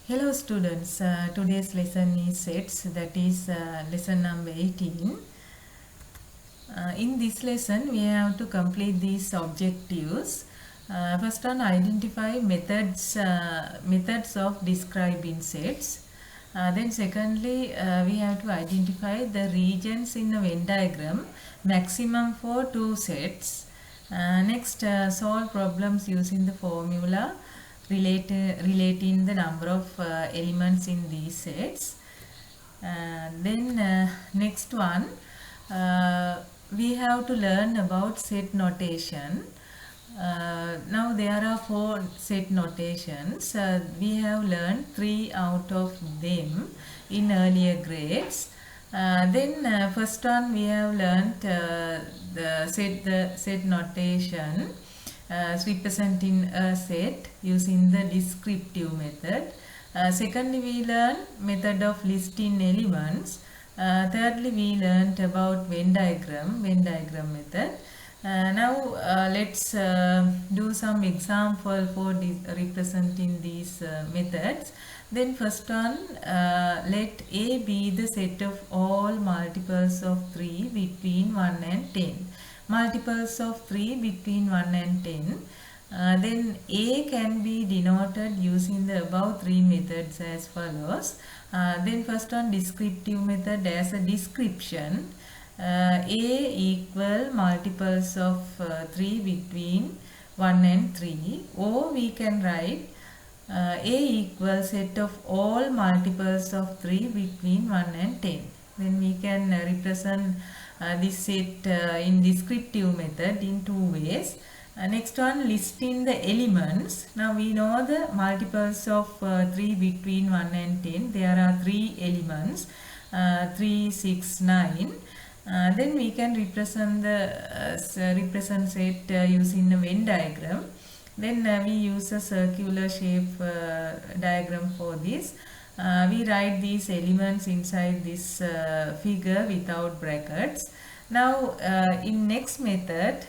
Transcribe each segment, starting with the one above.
Hello students, today's lesson is sets, that is lesson number 18. In this lesson we have to complete these objectives. First one, identify methods of describing sets. Then secondly, we have to identify the regions in the Venn diagram, maximum for two sets. Next, solve problems using the formula relating the number of elements in these sets. Then next one, we have to learn about set notation. Now there are four set notations. We have learned three out of them in earlier grades. Then first one, we have learned the set notation representing a set using the descriptive method. Secondly, we learn method of listing elements. Thirdly, we learned about Venn diagram method. Now let's do some example for representing these methods. Then first one, let A be the set of all multiples of 3 between 1 and 10. Multiples of 3 between 1 and 10. Then A can be denoted using the above three methods as follows. Then first one, descriptive method as a description. A equal multiples of 3 between 1 and 3. Or we can write A equals set of all multiples of 3 between 1 and 10. Then we can represent this set in descriptive method in two ways. Next one, listing the elements. Now we know the multiples of 3 between 1 and 10. There are 3 elements, 3, 6, 9. Then we can represent set using a Venn diagram. Then we use a circular shape diagram for this. We write these elements inside this figure without brackets. Now in next method,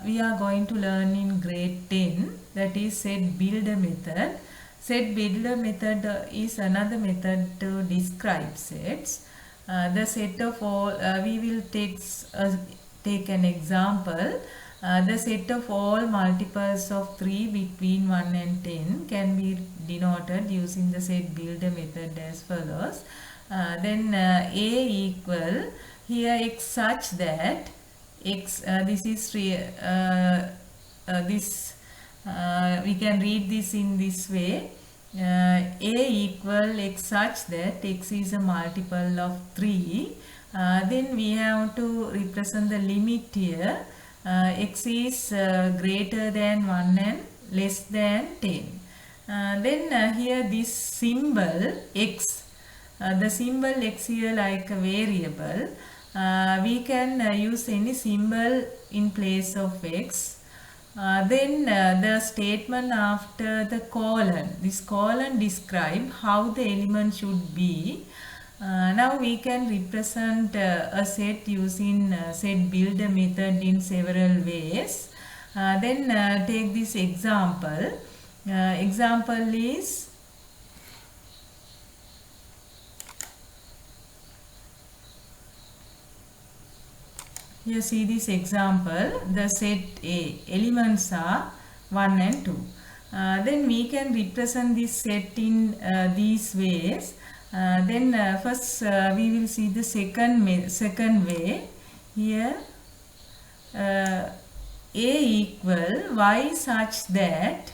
we are going to learn in grade 10, that is set builder method. Set builder method is another method to describe sets. The set of all, we will take an example. The set of all multiples of 3 between 1 and 10 can be denoted using the set builder method as follows. Then A equal, here x such that x, this is we can read this in this way. A equal x such that x is a multiple of 3. Then we have to represent the limit here. X is greater than 1 and less than 10. Then here this symbol x, the symbol x here like a variable. We can use any symbol in place of x. Then the statement after the colon, this colon describe how the element should be. Now we can represent a set using set builder method in several ways. Then take this example. Example is here, see this example, the set A, elements are 1 and 2. Then we can represent this set in these ways. Then first we will see the second way. Here A equal y such that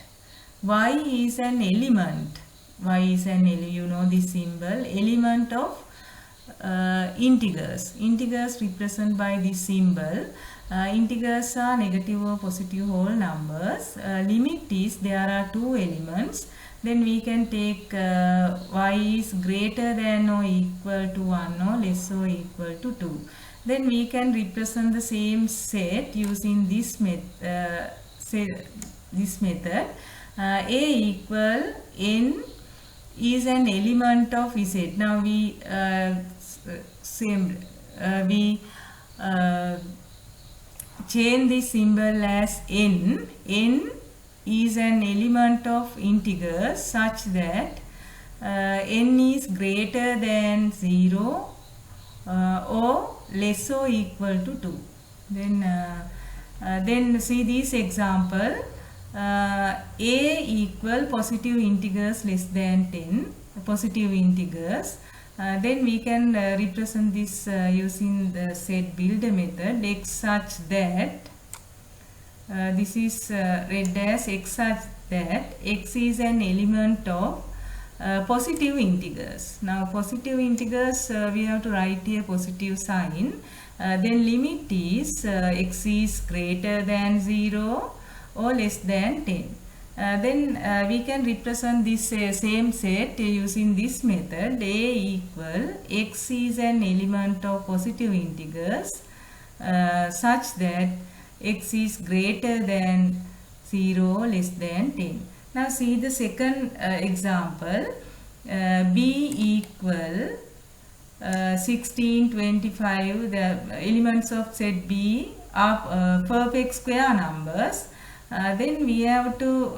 y is an element. Y is an element, you know this symbol, element of integers. Integers represented by this symbol. Integers are negative or positive whole numbers. Limit is there are two elements. Then we can take y is greater than or equal to 1 or less or equal to 2. Then we can represent the same set using this method. A equal n is an element of Z. Now we change this symbol as n. N is an element of integers such that n is greater than 0 or less or equal to 2. Then see this example. A equal positive integers less than 10, positive integers. Then we can represent this using the set builder method, x such that this is read as x such that x is an element of positive integers. Now positive integers, we have to write here positive sign. Then limit is x is greater than 0 or less than 10. Then we can represent this same set using this method. A equal x is an element of positive integers such that x is greater than 0 or less than 10. Now see the second example. B equal 16, 25. The elements of set B are perfect square numbers. Then we have to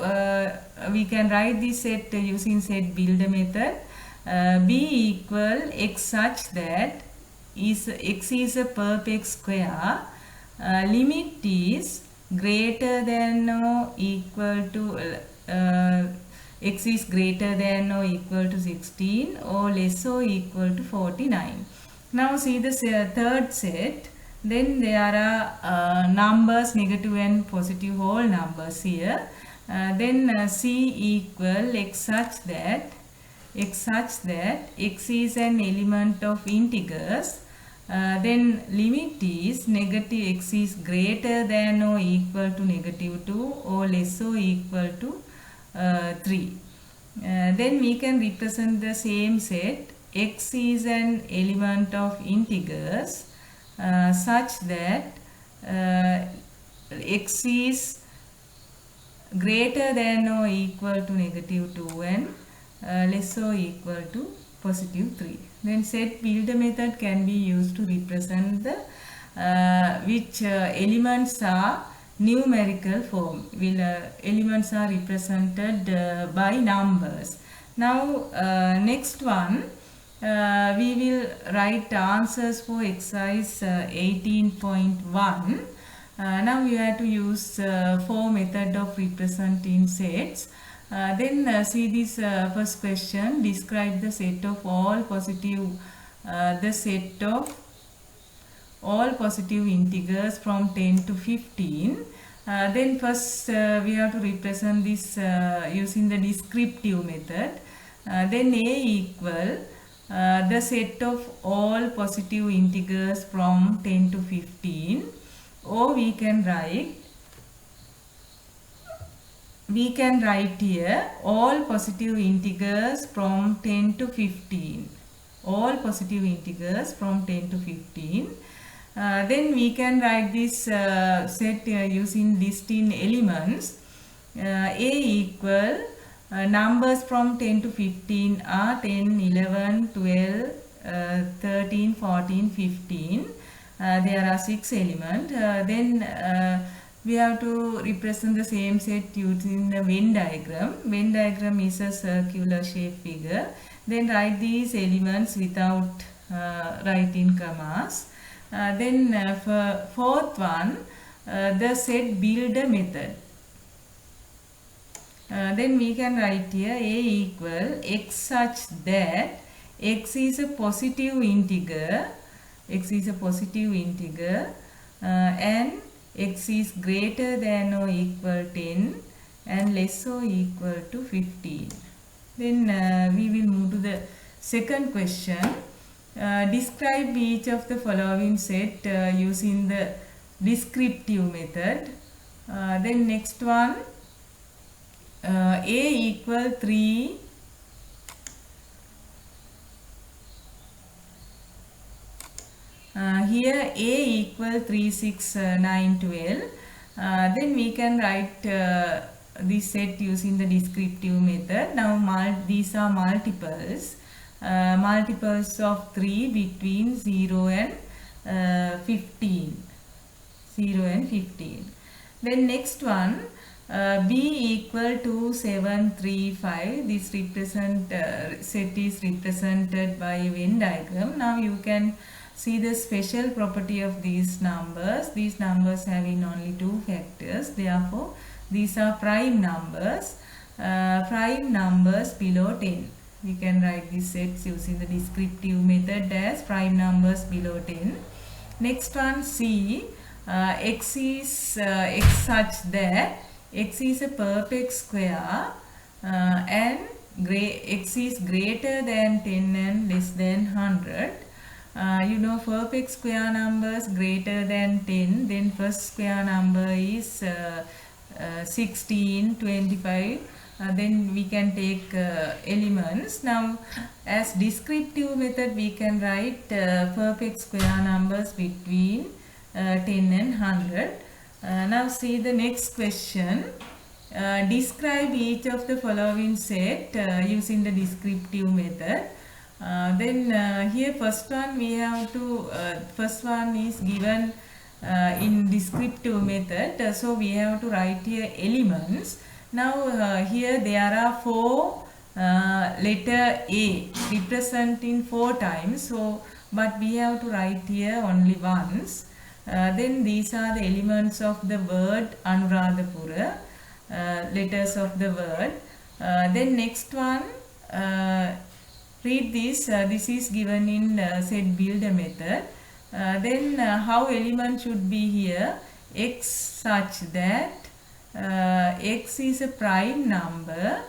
we can write this set using set builder method. B equal x such that x is a perfect square. Limit is greater than or equal to x is greater than or equal to 16 or less or equal to 49. Now see the third set. Then there are numbers, negative and positive whole numbers here. Then C equal x such that x is an element of integers. Then limit is negative x is greater than or equal to negative 2 or less or equal to 3. Then we can represent the same set. X is an element of integers such that x is greater than or equal to negative 2 and less or equal to positive 3. Then set builder method can be used to represent the which elements are numerical form. Elements are represented by numbers. Now next one, we will write answers for exercise 18.1. Now we have to use 4 method of representing sets. Then see this first question. Describe the set of all positive integers from 10 to 15. Then first we have to represent this using the descriptive method. Then A equal the set of all positive integers from 10 to 15, or we can write here all positive integers from 10 to 15. All positive integers from 10 to 15. Then we can write this set using list in elements. A equal numbers from 10 to 15 are 10, 11, 12, 13, 14, 15. There are 6 elements. Then we have to represent the same set using the Venn diagram. Venn diagram is a circular shape figure. Then write these elements without writing commas. Then for fourth one, the set builder method. Then we can write here A equal x such that x is a positive integer, and x is greater than or equal 10 and less or equal to 15. Then we will move to the second question. Describe each of the following set using the descriptive method. Then next one, A equal 3, here A equal 3, 6, 9, 12. Then we can write this set using the descriptive method. Now these are multiples. Multiples of 3 between 0 and 15. 0 and 15. Then next one, B equal to 735. This set is represented by a Venn diagram. Now you can see the special property of these numbers. These numbers having only two factors. Therefore, these are prime numbers. Prime numbers below 10. We can write these sets using the descriptive method as prime numbers below 10. Next one, C. X is x such that x is a perfect square and x is greater than 10 and less than 100. You know, perfect square numbers greater than 10, then first square number is 16, 25. Then we can take elements. Now as descriptive method we can write perfect square numbers between 10 and 100. Now see the next question. Describe each of the following set using the descriptive method. Here first one we have to, first one is given in descriptive method. So we have to write here elements. Now here there are four letter A representing 4 times. So but we have to write here only once. Then these are the elements of the word Anuradhapura, letters of the word. Then next one, read this. This is given in set builder method. Then how element should be here? X such that x is a prime number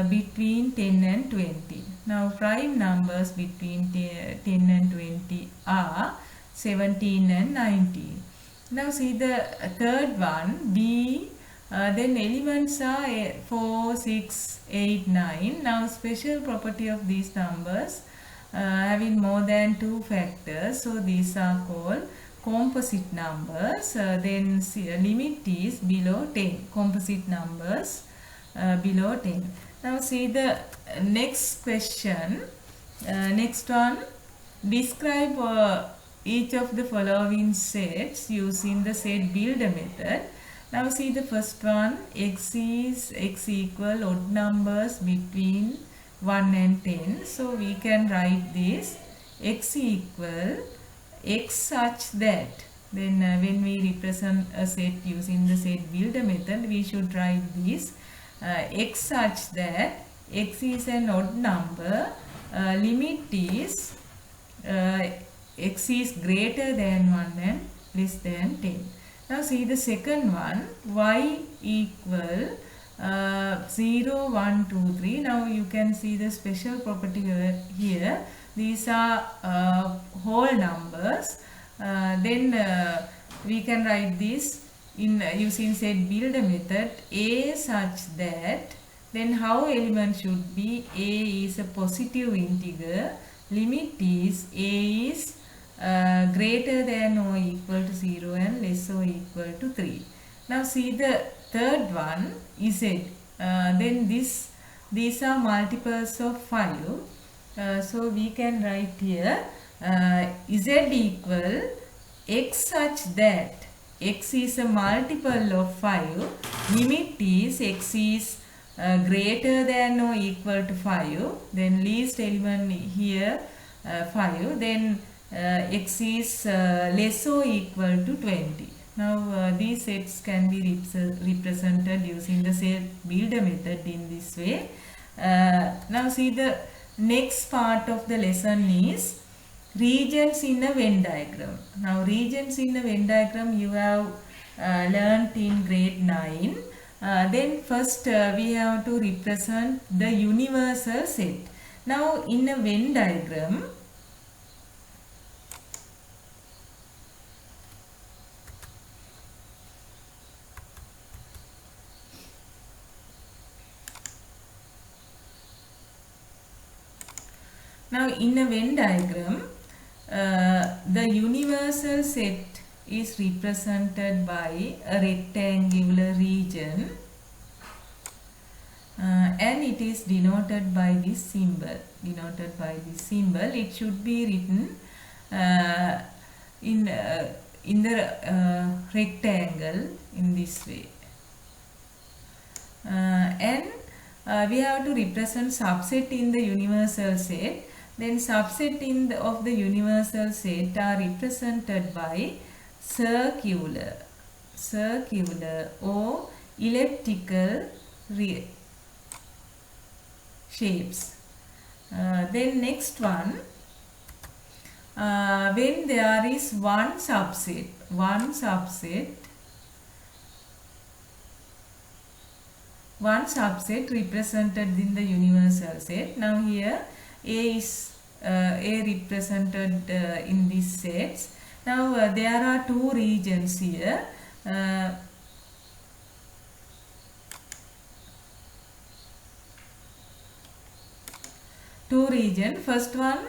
between 10 and 20. Now prime numbers between 10 and 20 are 17 and 19. Now see the third one, B. Then elements are 4, 6, 8, 9. Now special property of these numbers having more than 2 factors. So these are called composite numbers. Then limit is below 10. Composite numbers below 10. Now see the next question. Next one, describe each of the following sets using the set builder method. Now see the first one, x equal odd numbers between 1 and 10. So we can write this x equal x such that. Then when we represent a set using the set builder method, we should write this x such that x is an odd number, limit is x is greater than 1 and less than 10. Now see the second one, y equal 0, 1, 2, 3. Now you can see the special property here. These are whole numbers. Then we can write this in using set builder method, a such that. Then how element should be? A is a positive integer, limit is a is greater than or equal to 0 and less or equal to 3. Now see the third one, z. Then these are multiples of 5. So we can write here z equal x such that x is a multiple of 5, limit is x is greater than or equal to 5, then least element here 5, then x is less or equal to 20. Now these sets can be represented using the set builder method in this way. Now see the next part of the lesson is regions in a Venn diagram. Now regions in a Venn diagram you have learnt in grade 9. Then first we have to represent the universal set. Now in a Venn diagram, the universal set is represented by a rectangular region and it is denoted by this symbol. It should be written in the rectangle in this way. And we have to represent subset in the universal set. Then subset of the universal set are represented by circular or elliptical shapes. Then next one, when there is one subset represented in the universal set. Now here A is A represented in these sets. Now there are two regions here. First one,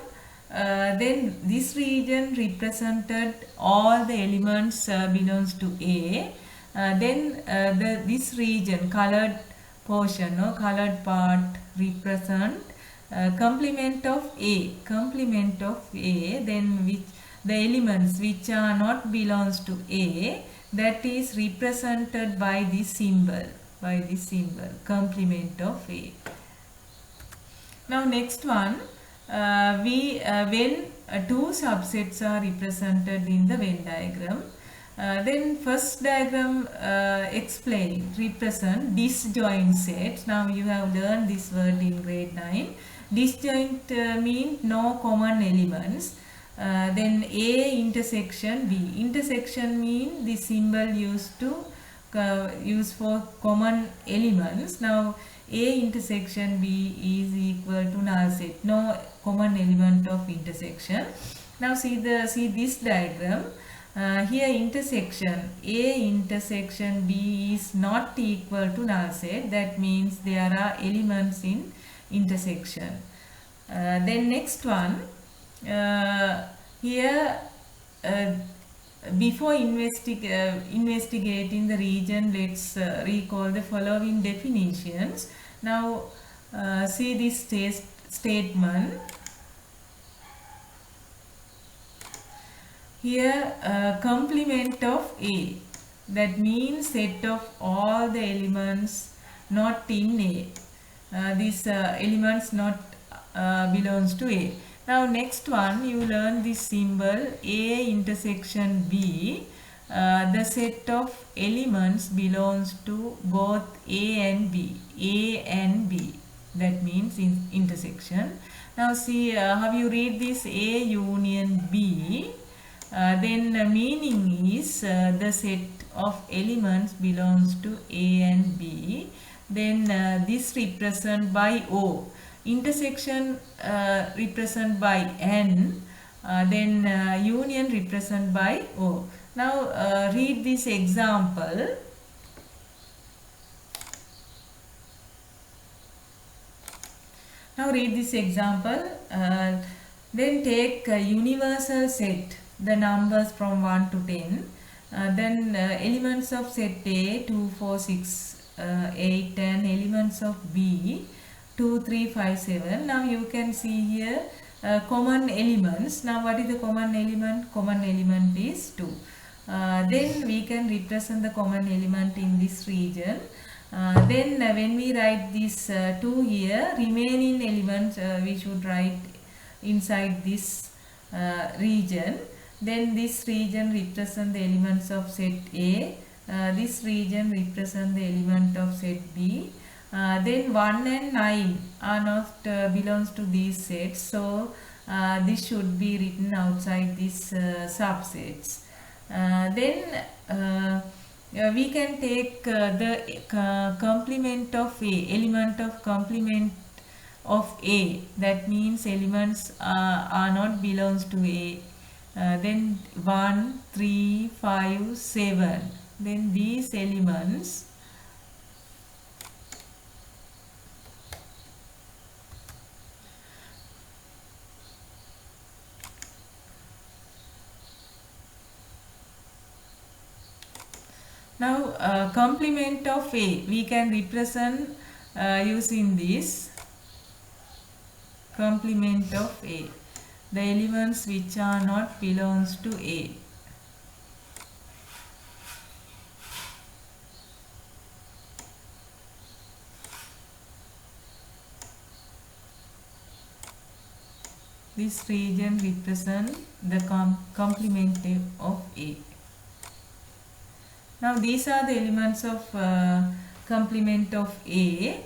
then this region represented all the elements belongs to A. Then this region, colored portion or colored part, represent complement of A. Then which the elements which are not belongs to A, that is represented by this symbol, complement of A. Now next one, when two subsets are represented in the Venn diagram, then first diagram represent disjoint sets. Now you have learned this word in grade 9. Disjoint means no common elements. Then A intersection B. Intersection means the symbol used for common elements. Now A intersection B is equal to null set, no common element of intersection. Now see this diagram. Here intersection A intersection B is not equal to null set. That means there are elements in intersection. Then next one, here before investigating the region, let's recall the following definitions. Now see this statement. Here complement of A, that means set of all the elements not in A. These elements not belongs to A. Now next one, you learn this symbol A intersection B. The set of elements belongs to both A and B. That means in intersection. Now see how you read this A union B. Then the meaning is the set of elements belongs to A and B. Then this represent by O. Intersection represent by N. Then union represent by O. Now read this example. Then take a universal set, the numbers from 1 to 10. Then elements of set A 2, 4, 6, 8, 10. Elements of B 2, 3, 5, 7. Now you can see here common elements. Now what is the common element? Common element is 2. Then we can represent the common element in this region. Then when we write this 2 here, remaining elements we should write inside this region. Then this region represent the elements of set A. This region represent the element of set B. Then 1 and 9 are not belongs to these sets, so this should be written outside these subsets. Then we can take the complement of A, element of complement of A. That means elements are not belongs to A. Then 1, 3, 5, 7. Then these elements now complement of A we can represent using this complement of A, the elements which are not belongs to A. this region represent the complement of A. Now these are the elements of complement of A.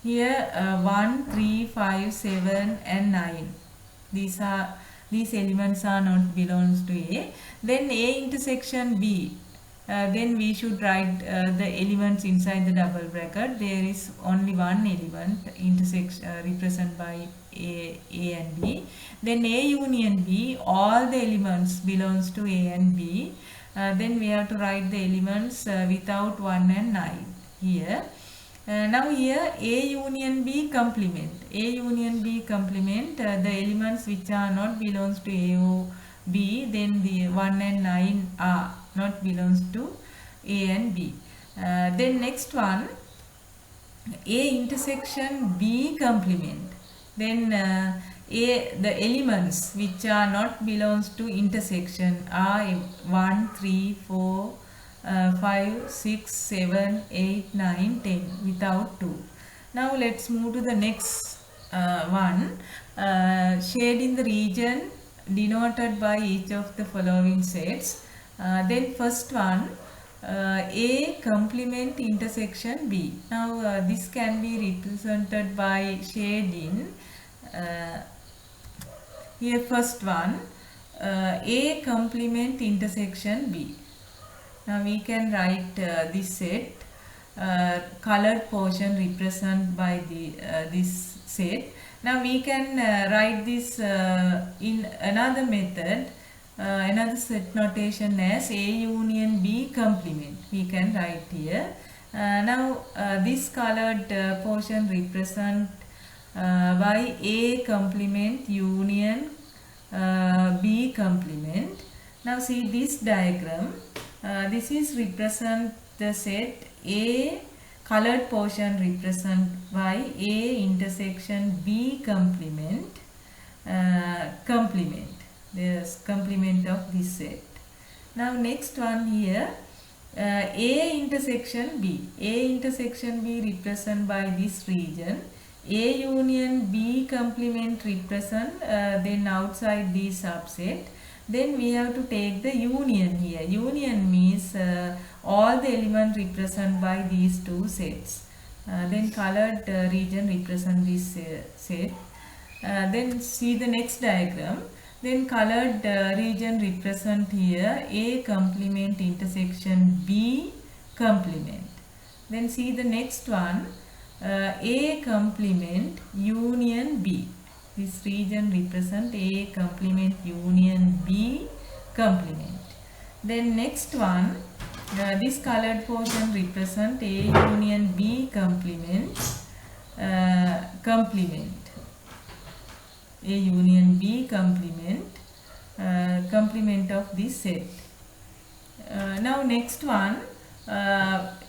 Here 1, 3, 5, 7 and 9. These elements are not belongs to A. Then A intersection B. Then we should write the elements inside the double bracket. There is only one element represented by A and B. Then A union B, all the elements belongs to A and B. Then we have to write the elements without 1 and 9 here. Now here A union B complement. A union B complement, the elements which are not belongs to A or B, then the 1 and 9 are not belongs to A and B. Then next one, A intersection B complement. Then the elements which are not belongs to intersection are 1, 3, 4, 5, 6, 7, 8, 9, 10 without 2. Now let's move to the next one. Shade in the region denoted by each of the following sets. Then first one, A complement intersection B. Now this can be represented by shading. Here first one, A complement intersection B. Now we can write this set, colored portion represented by this set. Now we can write this in another method, another set notation as A union B complement. We can write here. Now this colored portion represent by A complement union B complement. Now see this diagram. This is represent the set A, colored portion represent by A intersection B complement, the complement of this set. Now next one here, A intersection B. A intersection B represent by this region. A union B complement represent then outside this subset. Then we have to take the union here. Union means all the elements represented by these two sets. Then colored region represent this set. Then see the next diagram. Then colored region represent here A complement intersection B complement. Then see the next one, A complement union B. This region represent A complement union B complement. Then next one, this colored portion represent A union B complement, A union B complement, complement of this set. Now next one,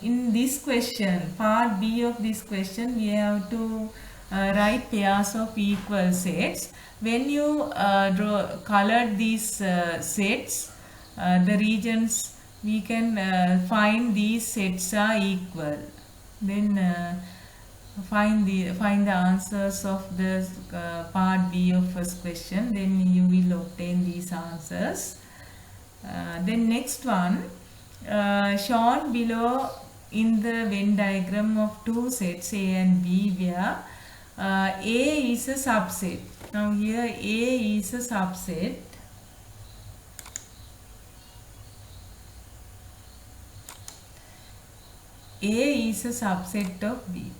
in this question, part B of this question, we have to write pairs of equal sets. When you color these sets, the regions, we can find these sets are equal. Then find the answers of the part B of first question. Then you will obtain these answers. Then next one, shown below in the Venn diagram of two sets A and B, where A is a subset. Now here A is a subset. A is a subset of B.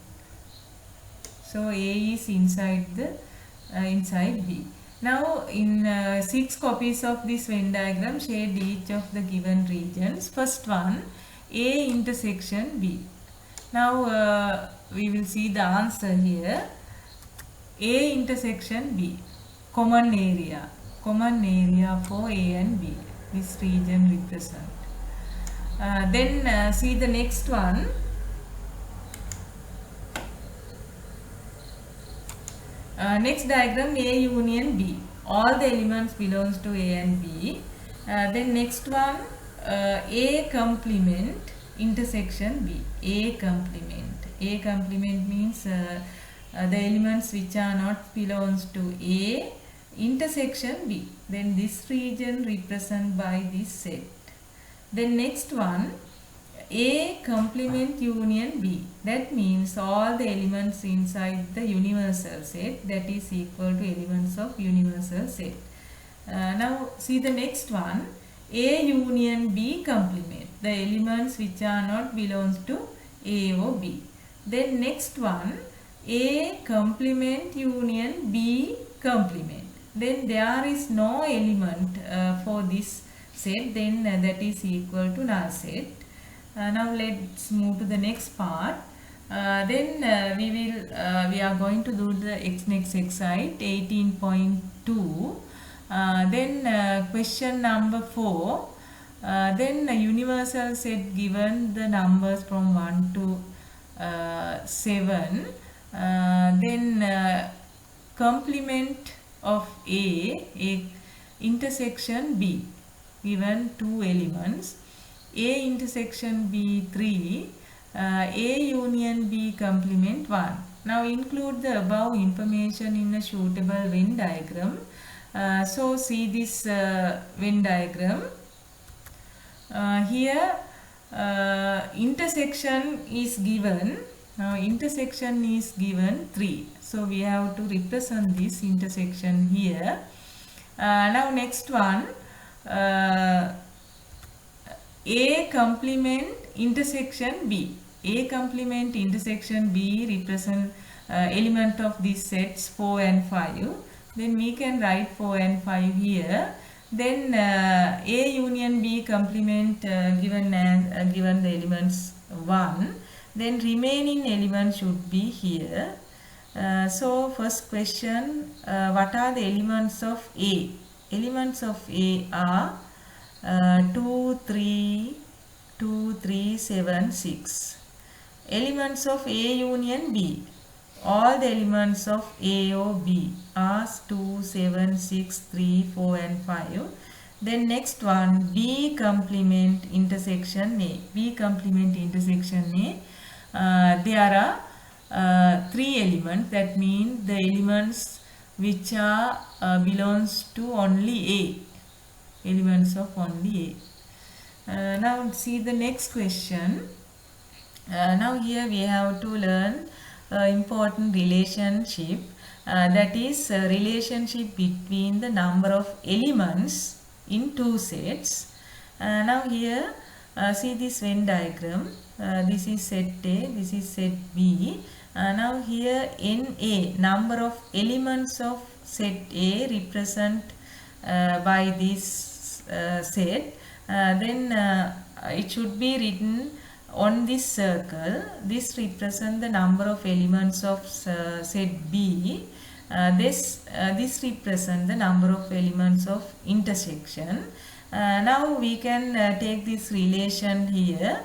So A is inside B. Now in 6 copies of this Venn diagram, shade each of the given regions. First one, A intersection B. Now we will see the answer here. A intersection B, common area for A and B, this region represent. Then see the next one. Next diagram, A union B, all the elements belongs to A and B. Then next one, A complement intersection B, A complement. A complement means the elements which are not belongs to A intersection B. Then this region represented by this set. Then next one, A complement union B. That means all the elements inside the universal set, that is equal to elements of universal set. Now see the next one, A union B complement, the elements which are not belongs to A or B. Then next one, A complement union B complement. Then there is no element for this set, then that is equal to null set. Now let's move to the next part. Then we are going to do the next exercise 18.2. Then question number 4. Then a universal set given the numbers from 1 to 7. Then complement of A intersection B, given two elements, A intersection B 3, A union B complement 1. Now include the above information in a suitable Venn diagram. So see this Venn diagram. Here intersection is given. Now intersection is given 3. So we have to represent this intersection here. Now next one, A complement intersection B. A complement intersection B represent element of these sets 4 and 5. Then we can write 4 and 5 here. Then A union B complement given the elements 1. Then remaining elements should be here. So first question, what are the elements of A? Elements of A are 2, 3, 7, 6. Elements of A union B. All the elements of A or B are 2, 7, 6, 3, 4 and 5. Then next one, B complement intersection A. B complement intersection A. There are 3 elements. That means the elements which are belongs to only A. Elements of only A. Now see the next question. Now here we have to learn important relationship, that is relationship between the number of elements in two sets. Now here see this Venn diagram. This is set A, this is set B. Now here NA, number of elements of set A represent by this set. Then it should be written on this circle. This represents the number of elements of set B. This represents the number of elements of intersection. Now we can take this relation here.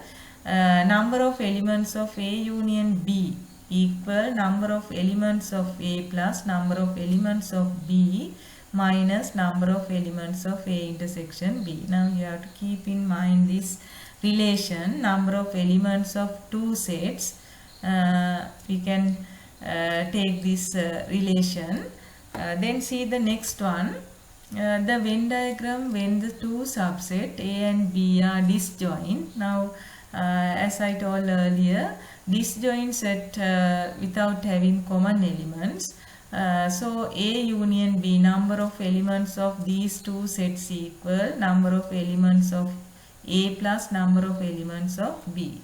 Number of elements of A union B equal number of elements of A plus number of elements of B minus number of elements of A intersection B. Now you have to keep in mind this relation, number of elements of two sets. We can take this relation. Then see the next one, the Venn diagram when the two subset A and B are disjoint. Now as I told earlier, disjoint set without having common elements. So A union B, number of elements of these two sets equal number of elements of A plus number of elements of B.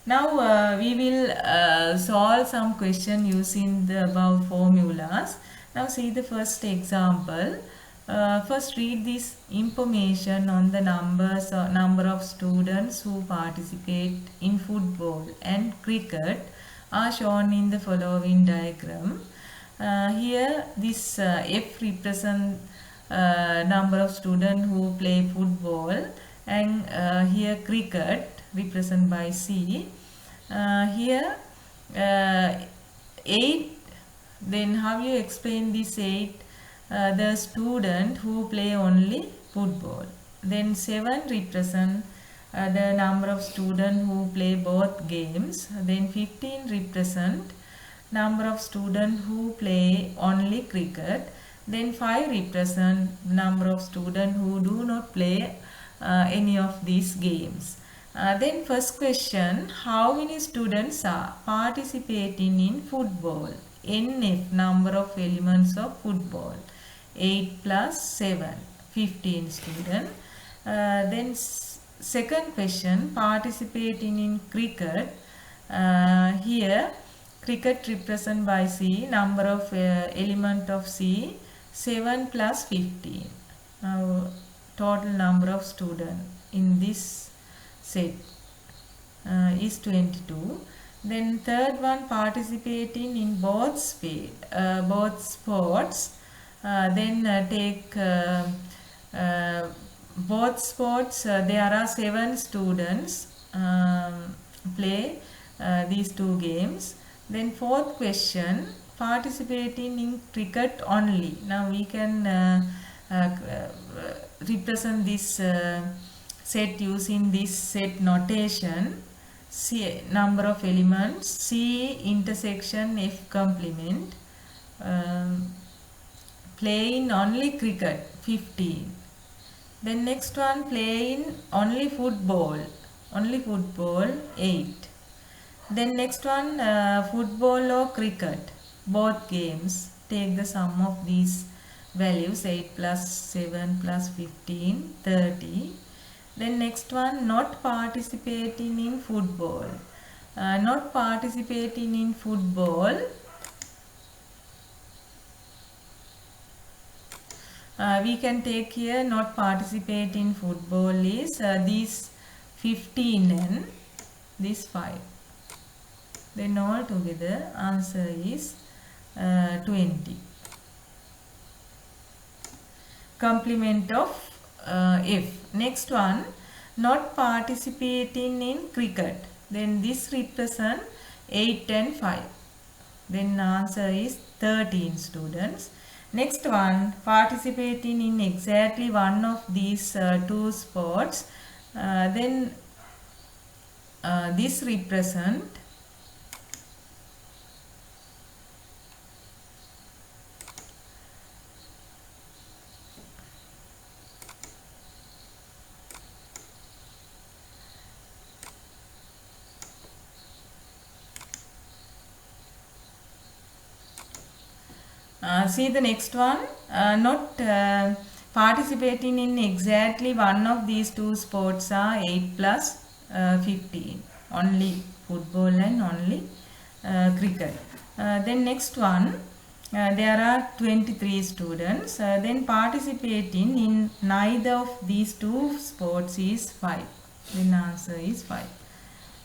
Now we will solve some question using the above formulas. Now see the first example. First read this information on the number of students who participate in football and cricket are shown in the following diagram. Here this F represents number of students who play football, and here cricket represented by C. Here 8. Then how you explain this 8? The student who play only football. Then 7 represent the number of students who play both games. Then 15 represent number of students who play only cricket. Then 5 represent number of students who do not play any of these games. Then first question, how many students are participating in football? NF, number of elements of football. 8 plus 7, 15 students. Then second question, participating in cricket. Here cricket represented by C, number of element of C, 7 plus 15. Now total number of students in this set is 22. Then third one, participating in both sports. Then take both sports. There are 7 students play these 2 games. Then fourth question, participating in cricket only. Now we can represent this set using this set notation. C, number of elements, C intersection F complement. Playing only cricket, 15. Then next one, playing only football, 8. Then next one, football or cricket, both games. Take the sum of these values, 8 plus 7 plus 15, 30. Then next one, not participating in football. Not participating in football, we can take here not participate in football is these 15 and this 5. Then all together answer is 20. Complement of F. Next one, not participating in cricket. Then this represent 8 and 5. Then answer is 13 students. Next one, participating in exactly one of these 2 sports. Then this represent see the next one, not participating in exactly one of these 2 sports are 8 plus 15, only football and only cricket. Then next one, there are 23 students, then participating in neither of these 2 sports is 5, then answer is 5.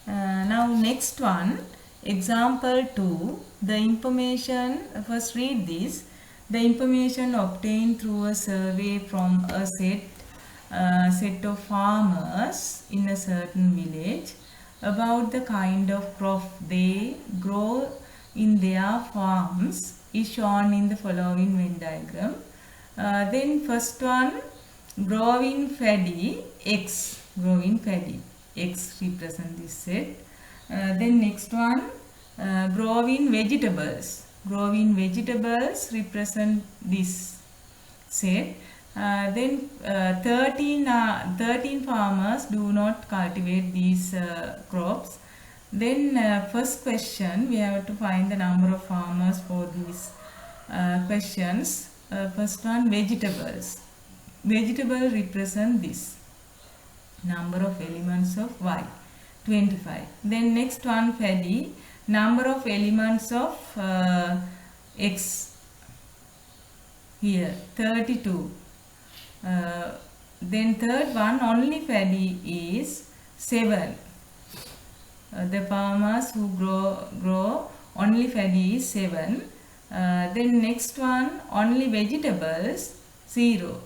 Now next one, example 2, the information, first read this, the information obtained through a survey from a set of farmers in a certain village about the kind of crop they grow in their farms is shown in the following Venn diagram. Then first one, growing paddy, X, growing paddy, X represent this set. Then next one, growing vegetables represent this set. Then 13 farmers do not cultivate these crops. Then first question, we have to find the number of farmers for these questions. First one, vegetables represent this, number of elements of Y, 25. Then next one, paddy, number of elements of X, here 32. Then third one, only paddy is 7. The farmers who grow only paddy is 7. Then next one, only vegetables, 0.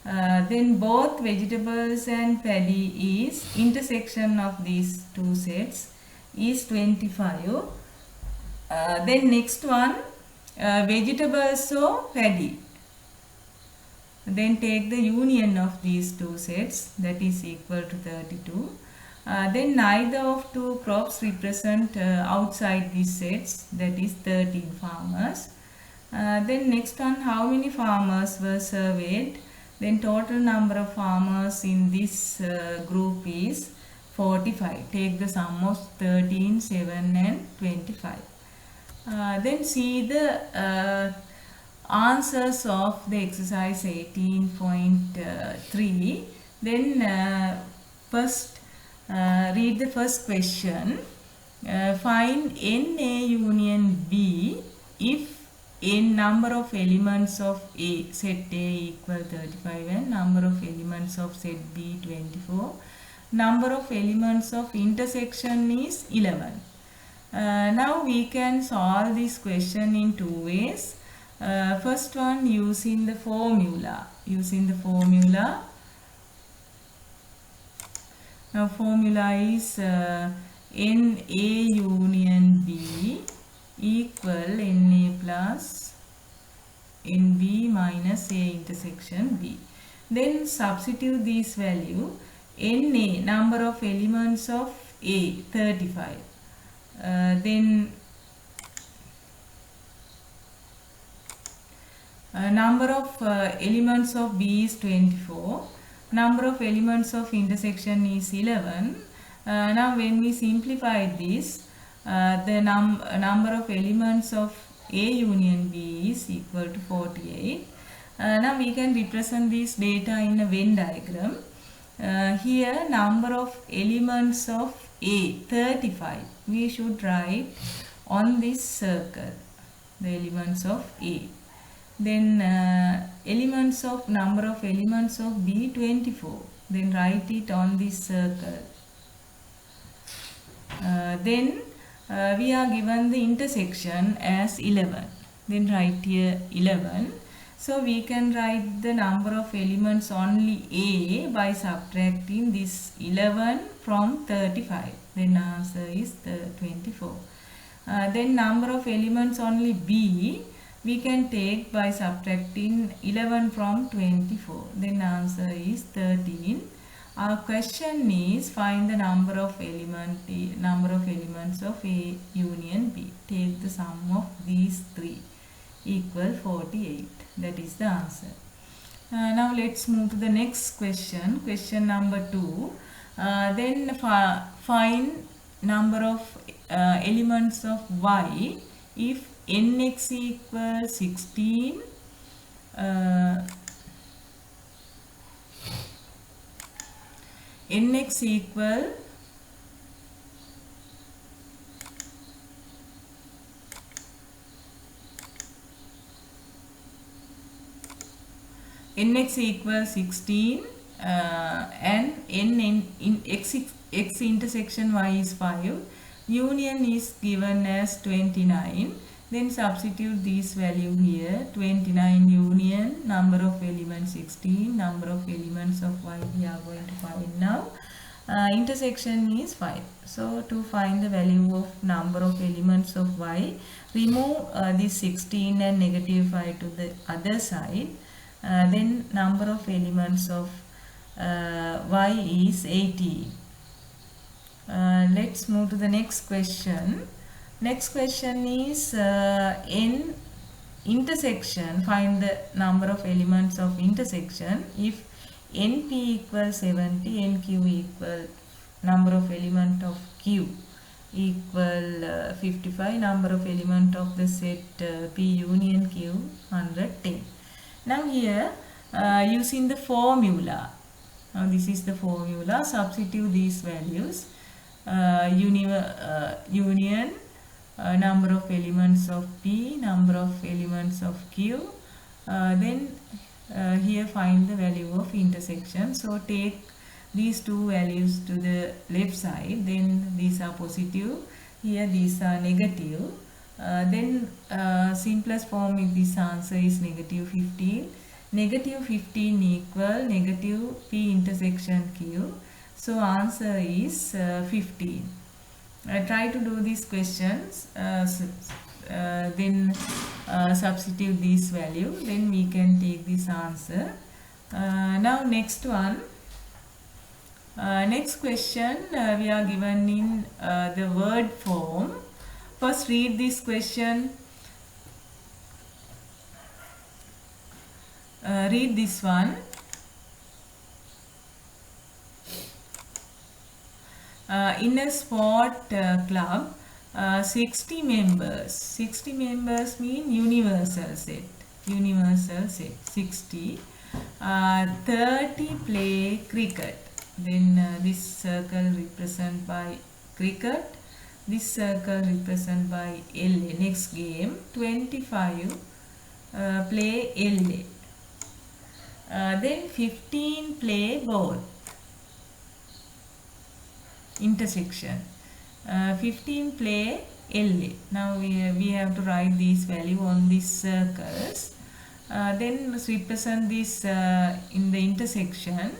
Then both vegetables and paddy is intersection of these 2 sets is 25. Then next one, vegetables or paddy. Then take the union of these two sets, that is equal to 32. Then neither of two crops represent outside these sets, that is 13 farmers. Then next one, how many farmers were surveyed? Then total number of farmers in this group is 45. Take the sum of 13, 7 and 25. Then see the answers of the exercise 18.3. Then first read the first question. Find NA union B if n number of elements of A, set A equal 35 and number of elements of set B 24. Number of elements of intersection is 11. Now we can solve this question in two ways. First one, using the formula. Now formula is NA union B equal NA plus NB minus A intersection B. Then substitute this value. NA, number of elements of A, 35. Then number of elements of B is 24. Number of elements of intersection is 11. Now when we simplify this, the number of elements of A union B is equal to 48. Now we can represent this data in a Venn diagram. Here number of elements of A, 35. We should write on this circle the elements of A. Then number of elements of B, 24. Then write it on this circle. Then we are given the intersection as 11. Then write here 11. So we can write the number of elements only A by subtracting this 11 from 35. Then answer is 24. Then number of elements only B we can take by subtracting 11 from 24. Then answer is 13. Our question is find the number of elements of A union B. Take the sum of these three equal 48. That is the answer. Now let's move to the next question. Question number 2. Then find number of elements of Y if nx equals 16, nx equal nx equals 16 and n in x intersection y is 5. Union is given as 29. Then substitute this value here. 29 union, number of elements 16, number of elements of y we are going to find now. Intersection is 5. So to find the value of number of elements of y, remove this 16 and negative 5 to the other side. Then number of elements of y is 18. Let's move to the next question. Next question is n intersection. Find the number of elements of intersection. If np equals 70, nq equal number of element of q equal 55, number of element of the set p union q 110. Now here using the formula. Now this is the formula. Substitute these values. Union number of elements of P, number of elements of Q. Then here find the value of intersection. So take these two values to the left side. Then these are positive. Here these are negative. Then simplest form if this answer is negative 15. Negative 15 equal negative P intersection Q. So answer is 15. Try to do these questions, then substitute this value, then we can take this answer. Now next one. Next question we are given in the word form. First read this question. Read this one. In a sport club, 60 members. 60 members mean universal set. Universal set 60. 30 play cricket. Then this circle represented by cricket. This circle represented by LA. Next game 25 play LA. Then 15 play both. Intersection. 15 play LA. Now we have to write these value on these circles. Then represent this in the intersection.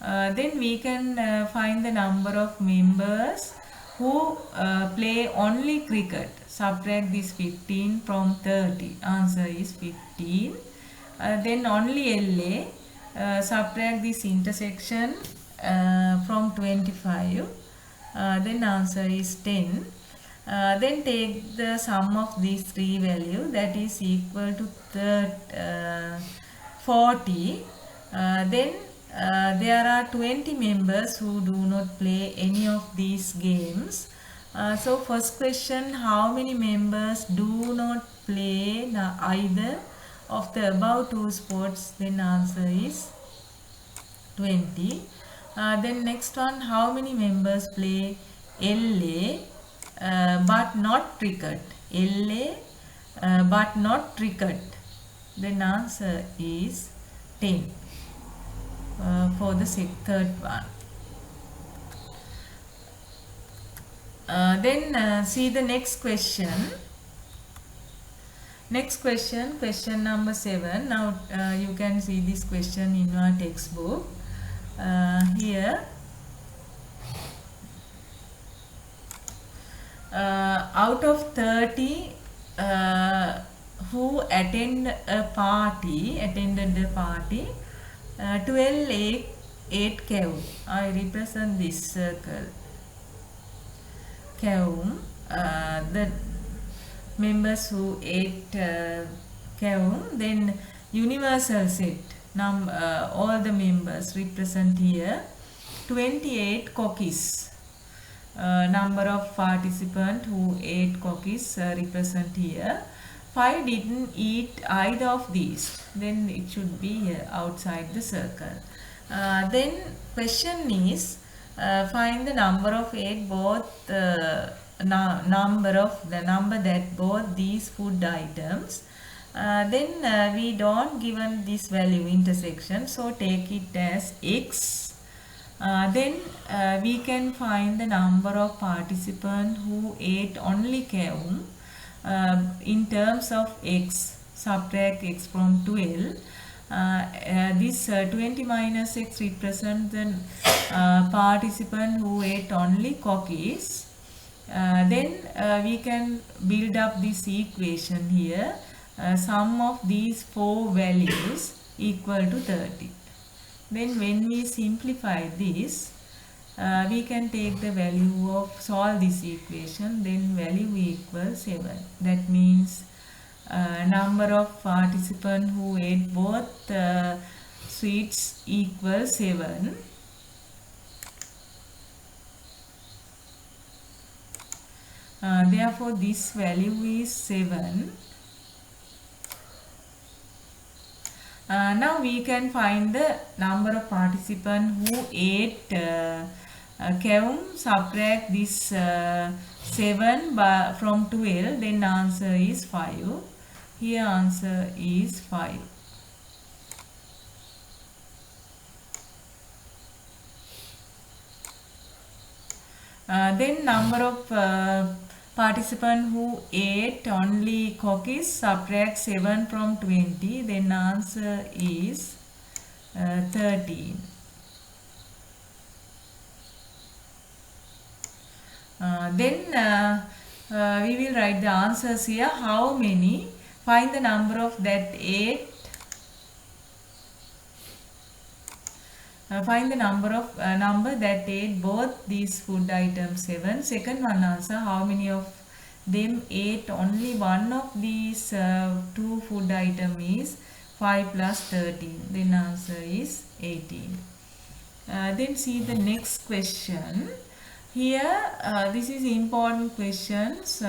Then we can find the number of members who play only cricket. Subtract this 15 from 30. Answer is 15. Then only LA. Subtract this intersection from 25. Then answer is 10. Then take the sum of these three values, that is equal to 40. Then there are 20 members who do not play any of these games. So first question, how many members do not play either of the above two sports? Then answer is 20. Then next one, how many members play LA but not cricket? LA but not cricket. Then answer is 10 for the third one. Then see the next question. Next question, question number 7. Now you can see this question in your textbook. Here out of 30 who attended the party, 12 ate cow. I represent this circle. Cow, the members who ate cow. Then universal set. All the members represent here. 28 cookies. Number of participants who ate cookies represent here. 5 didn't eat either of these. Then it should be here outside the circle. Then question is find the number of ate both number that both these food items. Then we don't given this value intersection, so take it as x. Then we can find the number of participants who ate only cow in terms of x. Subtract x from 12. This 20 minus x represents the participant who ate only cookies. Then we can build up this equation here. Sum of these four values equal to 30. Then when we simplify this, we can take the value of solve this equation. Then value equals 7. That means number of participants who ate both sweets equals 7. Therefore this value is 7. Now we can find the number of participants who ate cow. Subtract this 7 from 12. Then answer is 5. Here answer is 5. Then number of participant who ate only cookies. Subtract 7 from 20. Then answer is 13. Then we will write the answers here. How many? Find the number of that ate Find the number that ate both these food items 7. Second one answer, how many of them ate only one of these two food item is 5 plus 13. Then answer is 18. Then see the next question. Here this is important questions.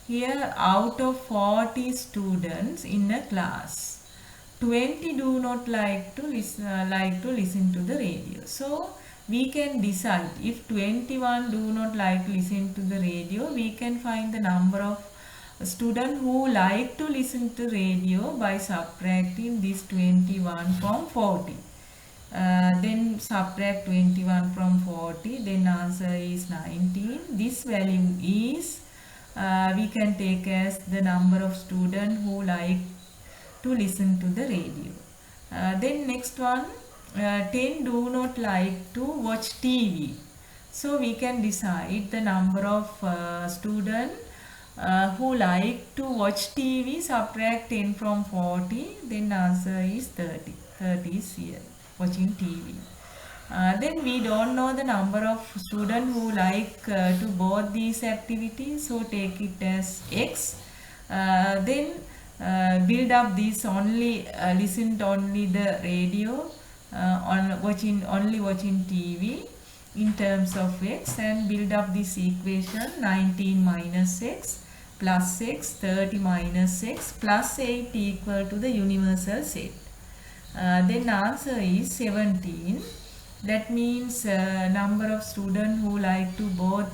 Here out of 40 students in a class, 20 do not like to listen to the radio. So we can decide, if 21 do not like to listen to the radio, we can find the number of students who like to listen to radio by subtracting this 21 from 40. Then subtract 21 from 40, then answer is 19. This value is we can take as the number of students who like to listen to the radio. Then next one, 10 do not like to watch TV. So we can decide the number of students who like to watch TV, subtract 10 from 40, then answer is 30. 30 is here, watching TV. Then we don't know the number of students who like to both these activities, so take it as X. Then build up this only listen to only the radio, on only watching TV in terms of X, and build up this equation 19 minus X plus X, 30 minus X plus 8 equal to the universal set. Then answer is 17. That means number of students who like to both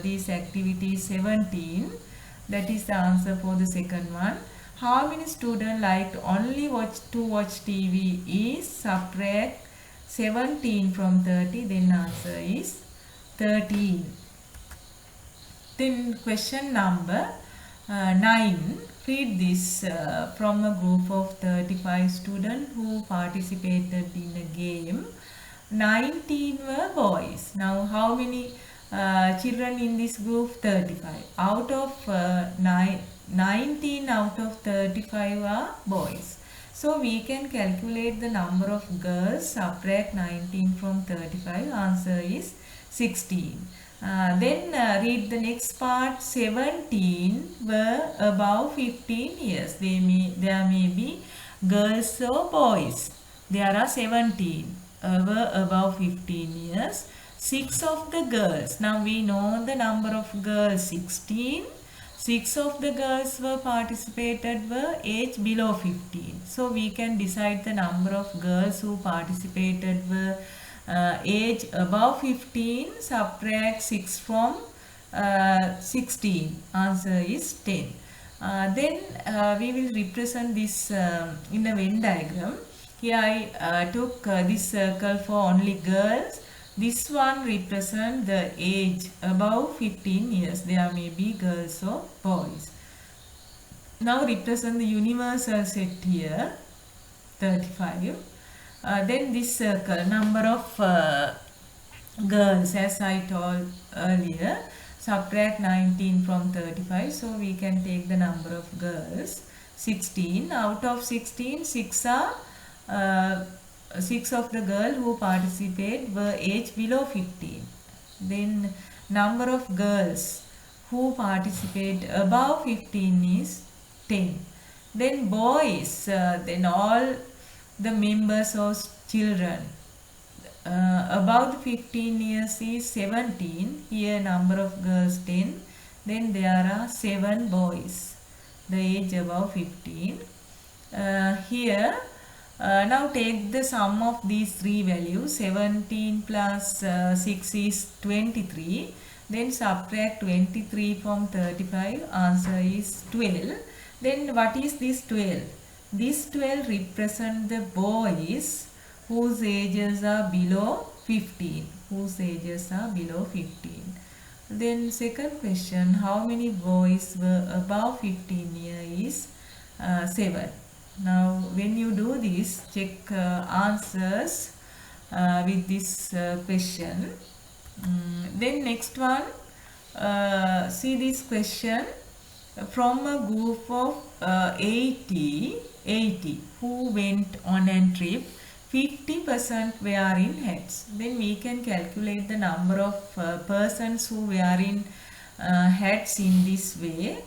these activities 17. That is the answer for the second one. How many students like only watch TV is subtract 17 from 30, then answer is 13. Then question number 9. Read this from a group of 35 students who participated in a game. 19 were boys. Now how many children in this group? 35. Out of 19 out of 35 are boys. So we can calculate the number of girls, subtract 19 from 35, answer is 16. Then read the next part. 17 were above 15 years. There may be girls or boys. There are 17 were above 15 years. 6 of the girls. Now we know the number of girls 16. 6 of the girls were participated were age below 15. So we can decide the number of girls who participated were age above 15, subtract 6 from 16. Answer is 10. Then we will represent this in a Venn diagram. Here I took this circle for only girls. This one represents the age above 15 years. There may be girls or boys. Now represent the universal set here, 35. Then this circle, number of girls, as I told earlier, subtract 19 from 35. So we can take the number of girls, 16. Out of 16, 6 of the girls who participate were age below 15. Then number of girls who participate above 15 is 10. Then boys, then all the members of children above 15 years is 17. Here number of girls 10. Then there are 7 boys, the age above 15. Here now take the sum of these three values. 17 plus 6 is 23. Then subtract 23 from 35. Answer is 12. Then what is this 12? This 12 represent the boys whose ages are below 15. Whose ages are below 15. Then second question, how many boys were above 15 years is 7. Now when you do this, check answers with this question. Then next one, see this question. From a group of 80 who went on a trip, 50% wearing hats. Then we can calculate the number of persons who wearing hats in this way.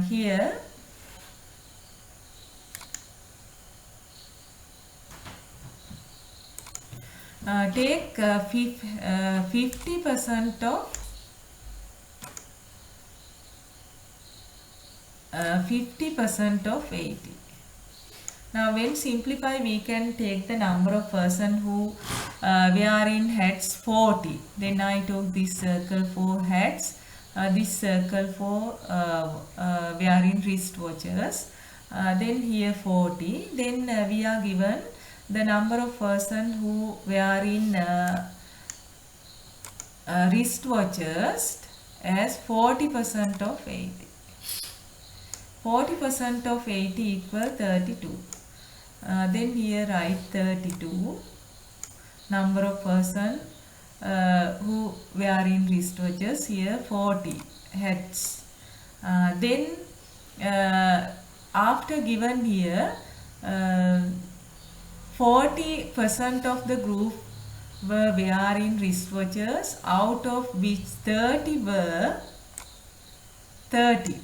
Here take 50% of 50% of 80. Now when simplify, we can take the number of person who wearing hats 40. Then I took this circle for hats, this circle for wearing wristwatches. Then here 40. Then we are given the number of person who wearing wristwatches as 40% of 80. 40% of 80 equal 32. Then here write 32. Number of person who wearing wristwatches, here 40 hats. Then after given here 40% of the group were wearing wristwatches, out of which 30 were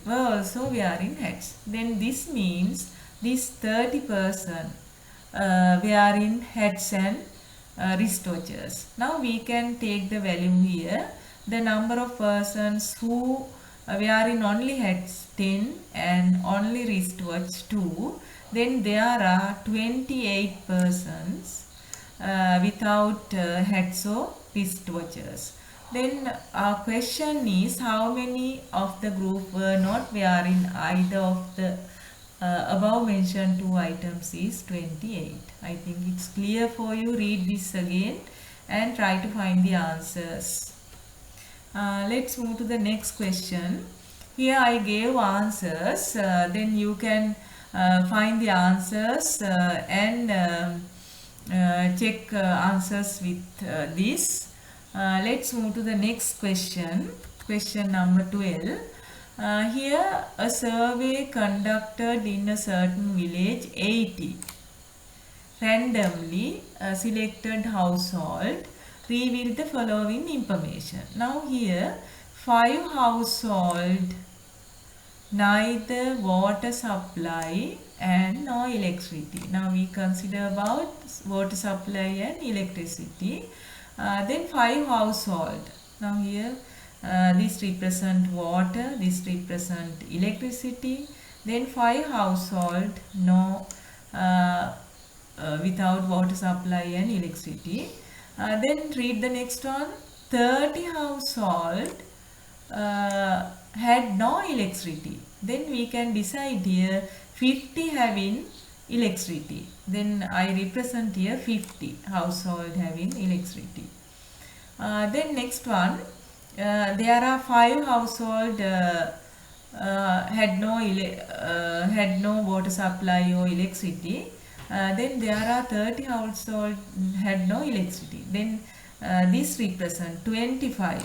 also wearing hats. Then this means this 30% wearing hats and wristwatches. Now we can take the value here. The number of persons who wearing only hats 10 and only wristwatch 2. Then there are 28 persons without hats or wristwatches. Then our question is, how many of the group were not wearing either of the above mentioned two items is 28. I think it's clear for you. Read this again and try to find the answers. Let's move to the next question. Here I gave answers. Then you can find the answers and check answers with this. Let's move to the next question. Question number 12. Here a survey conducted in a certain village, 80 randomly selected household revealed the following information. Now here 5 household, neither water supply and no electricity. Now we consider about water supply and electricity. Then 5 household. Now here this represent water, this represent electricity. Then 5 household, no without water supply and electricity. Then read the next one. 30 household had no electricity. Then we can decide here 50 having electricity. Then I represent here 50 household having electricity. Then next one, there are 5 household had no water supply or electricity. Then there are 30 household had no electricity. Then this represent 25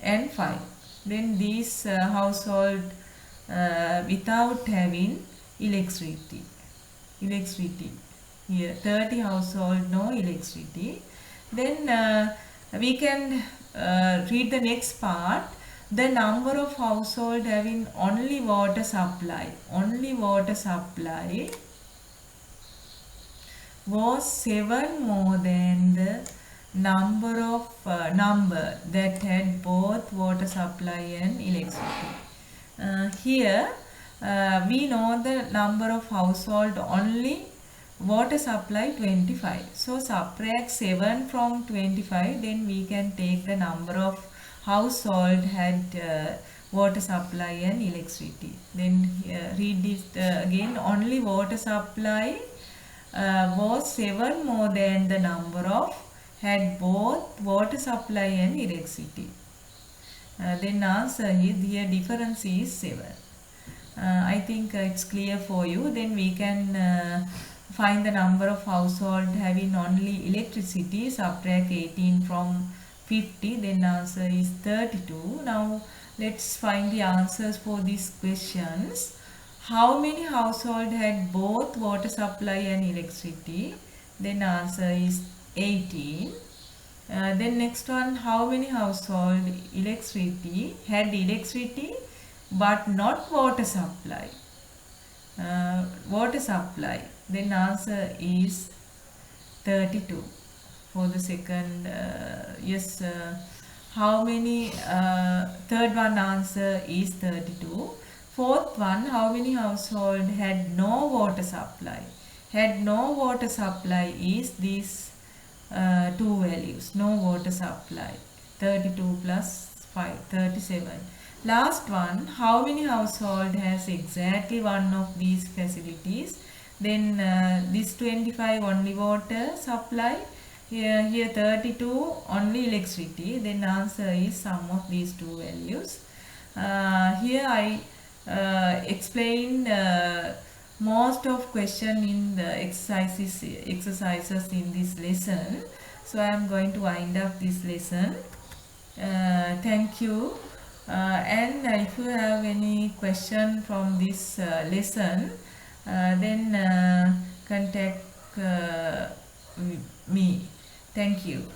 and 5. Then these household without having electricity. Here 30 household no electricity. Then we can read the next part. The number of household having only water supply was 7 more than the number that had both water supply and electricity. Here we know the number of household only water supply 25. So subtract 7 from 25, then we can take the number of household had water supply and electricity. Then read this again. Only water supply was 7 more than the number of had both water supply and electricity. Then answer is here difference is 7. I think it's clear for you. Then we can find the number of household having only electricity. Subtract 18 from 50. Then answer is 32. Now let's find the answers for these questions. How many households had both water supply and electricity? Then answer is 18. Then next one, how many household had electricity but not water supply? Water supply. Then answer is 32. For the second, yes, how many, third one answer is 32. Fourth one, how many household had no water supply? Had no water supply is these two values, no water supply, 32 plus 5, 37. Last one, how many household has exactly one of these facilities? Then this 25 only water supply, here 32 only electricity. Then answer is sum of these two values. Here I explained most of question in the exercises in this lesson. So I am going to wind up this lesson. Thank you. And if you have any question from this lesson, then contact me. Thank you.